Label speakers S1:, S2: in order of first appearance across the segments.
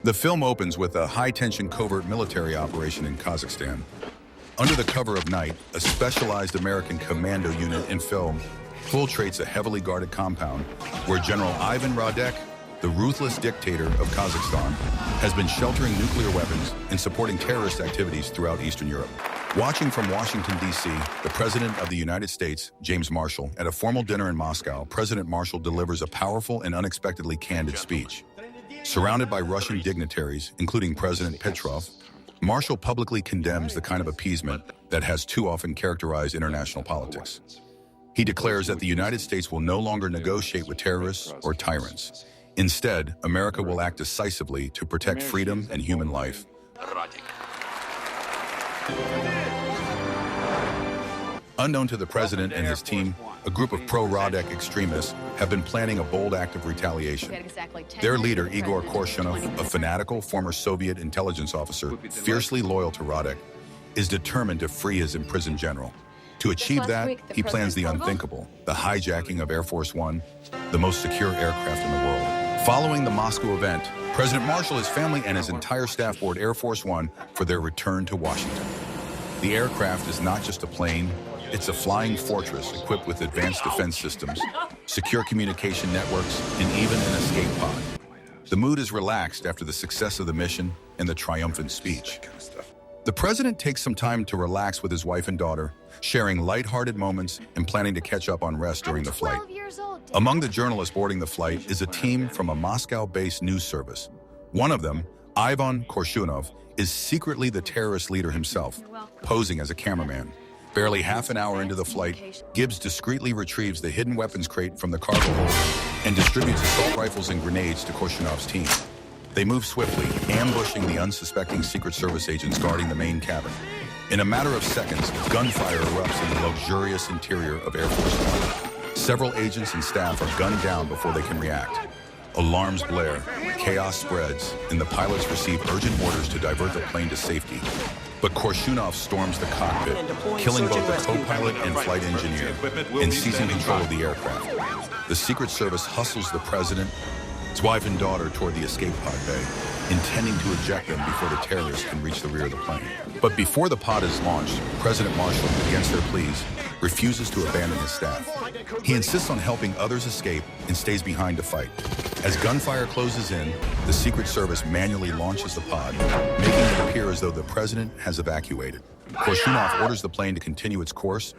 S1: The film opens with a high-tension covert military operation in Kazakhstan. Under the cover of night, a specialized American commando unit infiltrates a heavily guarded compound where General Ivan Radek, the ruthless dictator of Kazakhstan, has been sheltering nuclear weapons and supporting terrorist activities throughout Eastern Europe. Watching from Washington, D.C., the President of the United States, James Marshall, at a formal dinner in Moscow, President Marshall delivers a powerful and unexpectedly candid speech. Surrounded by Russian dignitaries, including President Petrov, Marshall publicly condemns the kind of appeasement that has too often characterized international politics. He declares that the United States will no longer negotiate with terrorists or tyrants. Instead, America will act decisively to protect freedom and human life. Unknown to the president and his team, a group of pro-Radek extremists have been planning a bold act of retaliation. Their leader, Igor Korshunov, a fanatical former Soviet intelligence officer fiercely loyal to Radek, is determined to free his imprisoned general. To achieve that, he plans the unthinkable, the hijacking of Air Force One, the most secure aircraft in the world. Following the Moscow event, President Marshall, his family, and his entire staff board Air Force One for their return to Washington. The aircraft is not just a plane, it's a flying fortress equipped with advanced defense systems, secure communication networks, and even an escape pod. The mood is relaxed after the success of the mission and the triumphant speech. The president takes some time to relax with his wife and daughter, sharing lighthearted moments and planning to catch up on rest during the flight. Among the journalists boarding the flight is a team from a Moscow-based news service. One of them, Ivan Korshunov, is secretly the terrorist leader himself, posing as a cameraman. Barely half an hour into the flight, Gibbs discreetly retrieves the hidden weapons crate from the cargo hold and distributes assault rifles and grenades to Korshunov's team. They move swiftly, ambushing the unsuspecting Secret Service agents guarding the main cabin. In a matter of seconds, gunfire erupts in the luxurious interior of Air Force One. Several agents and staff are gunned down before they can react. Alarms blare, chaos spreads, and the pilots receive urgent orders to divert the plane to safety. But Korshunov storms the cockpit, killing both the co-pilot and flight engineer, and seizing control of the aircraft. The Secret Service hustles the president, his wife and daughter toward the escape pod bay, intending to eject them before the terrorists can reach the rear of the plane. But before the pod is launched, President Marshall, against their pleas, refuses to abandon his staff. He insists on helping others escape and stays behind to fight. As gunfire closes in, the Secret Service manually launches the pod, making it appear as though the president has evacuated. Korshunov orders the plane to continue its course,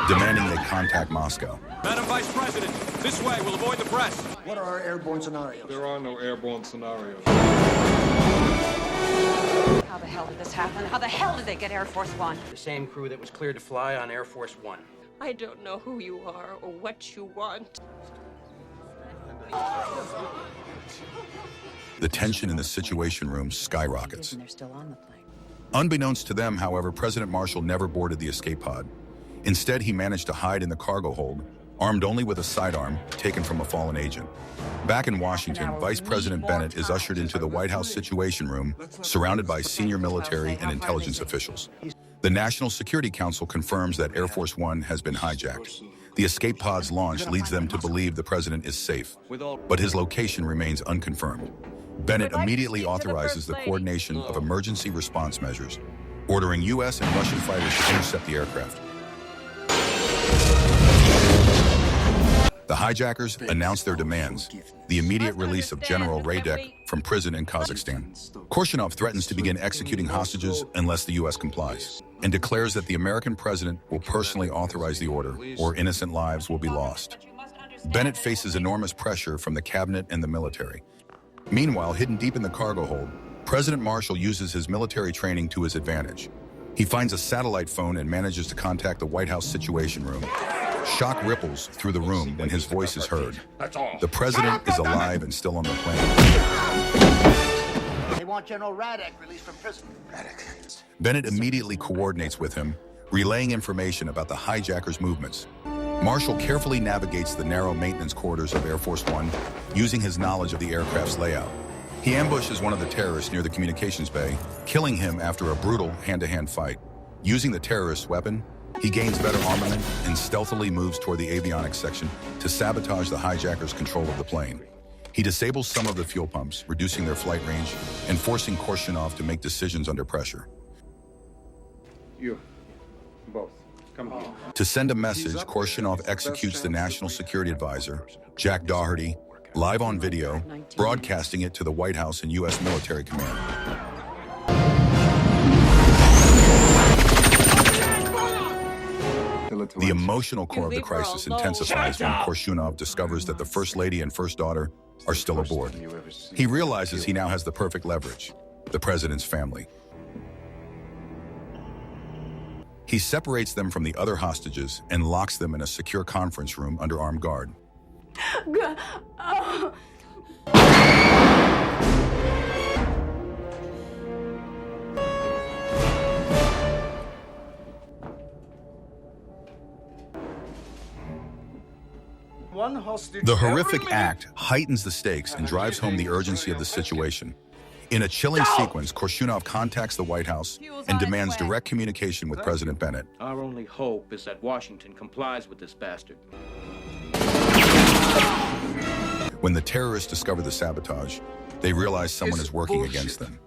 S1: demanding they contact Moscow.
S2: Madam Vice President, this way, we'll avoid the press.
S3: What are our airborne scenarios?
S4: There are no airborne scenarios.
S5: How the hell did this happen? How the hell did they get Air Force One?
S6: The same crew that was cleared to fly on Air Force One.
S7: I don't know who you are or what you want.
S1: The tension in the Situation Room skyrockets.
S5: They're still on the plane.
S1: Unbeknownst to them, however, President Marshall never boarded the escape pod. Instead, he managed to hide in the cargo hold, armed only with a sidearm taken from a fallen agent. Back in Washington, Vice President Bennett is ushered into the White House Situation Room, surrounded by senior military and intelligence officials. The National Security Council confirms that Air Force One has been hijacked. The escape pod's launch leads them to believe the president is safe, but his location remains unconfirmed. Bennett immediately authorizes the coordination of emergency response measures, ordering U.S. and Russian fighters to intercept the aircraft. The hijackers announce their demands, the immediate release of General Radek from prison in Kazakhstan. Korshunov threatens to begin executing hostages unless the U.S. complies, and declares that the American president will personally authorize the order, or innocent lives will be lost. Bennett faces enormous pressure from the cabinet and the military. Meanwhile, hidden deep in the cargo hold, President Marshall uses his military training to his advantage. He finds a satellite phone and manages to contact the White House Situation Room. Shock ripples through the room when his voice is heard. The president is alive and still on the plane.
S3: They want General Radek released from prison. Radek.
S1: Bennett immediately coordinates with him, relaying information about the hijackers' movements. Marshall carefully navigates the narrow maintenance corridors of Air Force One, using his knowledge of the aircraft's layout. He ambushes one of the terrorists near the communications bay, killing him after a brutal hand-to-hand fight. Using the terrorist's weapon, he gains better armament and stealthily moves toward the avionics section to sabotage the hijackers' control of the plane. He disables some of the fuel pumps, reducing their flight range and forcing Korshunov to make decisions under pressure.
S4: You. Both. Come here.
S1: To send a message, Korshunov executes the National Security Advisor, Jack Doherty, live on video, broadcasting it to the White House and U.S. military command. The emotional core of the crisis intensifies when Korshunov discovers that the First Lady and First Daughter are still aboard. He realizes he now has the perfect leverage, the president's family. He separates them from the other hostages and locks them in a secure conference room under armed guard. The horrific act heightens the stakes and drives home the urgency of the situation. In a chilling sequence, Korshunov contacts the White House and demands direct communication with President Bennett.
S6: Our only hope is that Washington complies with this bastard.
S1: When the terrorists discover the sabotage, they realize someone is working against them.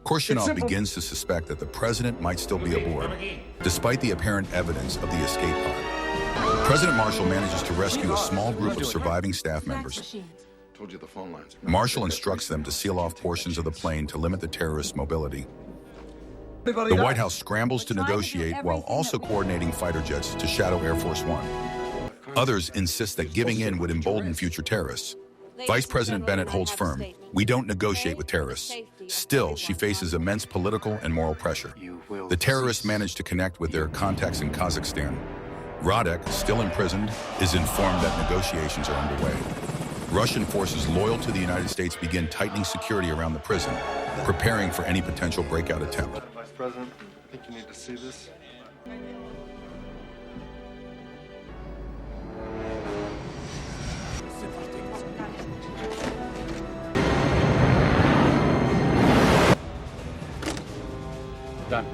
S1: Korshunov begins to suspect that the president might still be aboard, despite the apparent evidence of the escape pod. President Marshall manages to rescue a small group of surviving staff members.
S8: Told you the phone lines.
S1: Marshall instructs them to seal off portions of the plane to limit the terrorists' mobility. The White House scrambles to negotiate while also coordinating fighter jets to shadow Air Force One. Others insist that giving in would embolden future terrorists. Vice President Bennett holds firm. We don't negotiate with terrorists. Still, she faces immense political and moral pressure. The terrorists manage to connect with their contacts in Kazakhstan. Radek, still imprisoned, is informed that negotiations are underway. Russian forces loyal to the United States begin tightening security around the prison, preparing for any potential breakout attempt.
S8: Vice President, I think you need to see this.
S6: Done.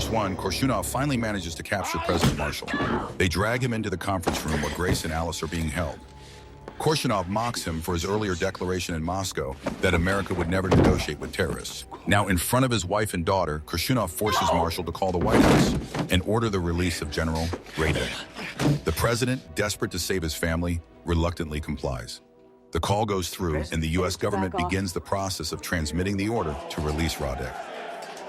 S1: One, Korshunov finally manages to capture President Marshall. They drag him into the conference room where Grace and Alice are being held. Korshunov mocks him for his earlier declaration in Moscow that America would never negotiate with terrorists. Now, in front of his wife and daughter, Korshunov forces Marshall to call the White House and order the release of General Radek. The president, desperate to save his family, reluctantly complies. The call goes through, and the U.S. government begins the process of transmitting the order to release Radek.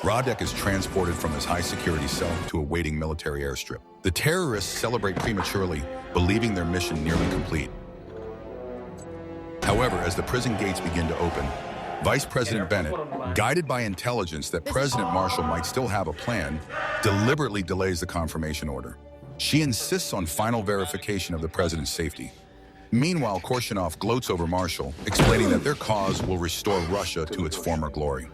S1: Radek is transported from his high-security cell to a waiting military airstrip. The terrorists celebrate prematurely, believing their mission nearly complete. However, as the prison gates begin to open, Vice President Bennett, guided by intelligence that President Marshall might still have a plan, deliberately delays the confirmation order. She insists on final verification of the president's safety. Meanwhile, Korshunov gloats over Marshall, explaining that their cause will restore Russia to its former glory.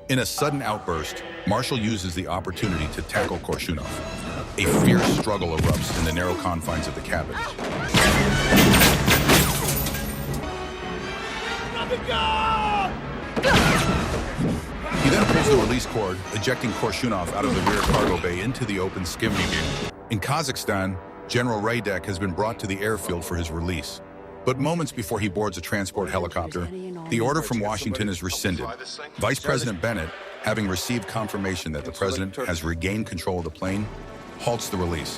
S1: In a sudden outburst, Marshall uses the opportunity to tackle Korshunov. A fierce struggle erupts in the narrow confines of the cabin. He then pulls the release cord, ejecting Korshunov out of the rear cargo bay into the open skim medium. In Kazakhstan, General Radek has been brought to the airfield for his release. But moments before he boards a transport helicopter, the order from Washington is rescinded. Vice President Bennett, having received confirmation that the president has regained control of the plane, halts the release.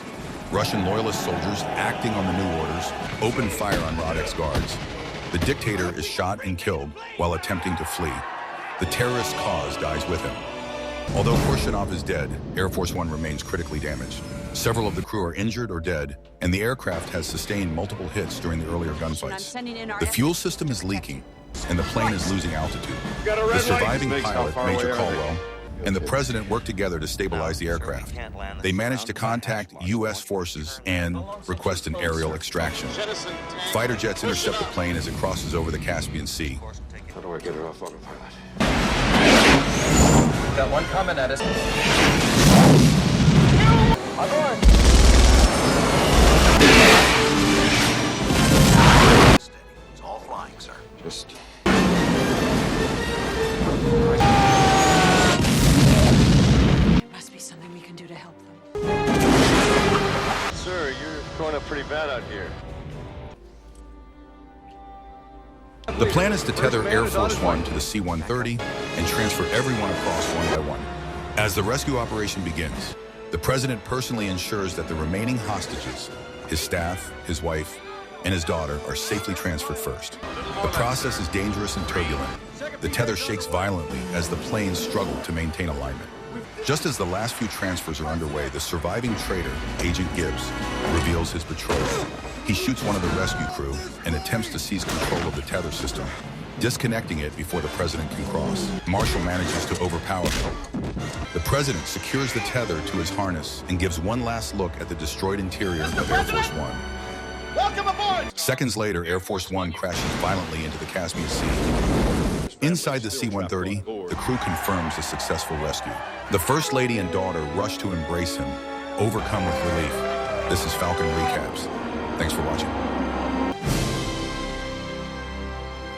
S1: Russian loyalist soldiers, acting on the new orders, open fire on Radek's guards. The dictator is shot and killed while attempting to flee. The terrorist's cause dies with him. Although Korshunov is dead, Air Force One remains critically damaged. Several of the crew are injured or dead, and the aircraft has sustained multiple hits during the earlier gunfights. The fuel system is leaking, and the plane is losing altitude. The surviving pilot, Major Caldwell, and the president work together to stabilize the aircraft. They manage to contact U.S. forces and request an aerial extraction. Fighter jets intercept the plane as it crosses over the Caspian Sea.
S8: How do I get her off autopilot?
S6: Got one coming at us.
S8: Just...
S5: There must be something we can do to help them.
S8: Sir, you're going up pretty bad out here.
S1: The plan is to tether Air Force One to the C-130 and transfer everyone across one by one. As the rescue operation begins, the president personally ensures that the remaining hostages, his staff, his wife, and his daughter are safely transferred first. The process is dangerous and turbulent. The tether shakes violently as the planes struggle to maintain alignment. Just as the last few transfers are underway, the surviving traitor, Agent Gibbs, reveals his betrayal. He shoots one of the rescue crew and attempts to seize control of the tether system, disconnecting it before the president can cross. Marshall manages to overpower him. The president secures the tether to his harness and gives one last look at the destroyed interior of Air Force One.
S3: Welcome aboard!
S1: Seconds later, Air Force One crashes violently into the Caspian Sea. Inside the C-130, the crew confirms a successful rescue. The First Lady and daughter rush to embrace him, overcome with relief. This is Falcon Recaps. Thanks for watching.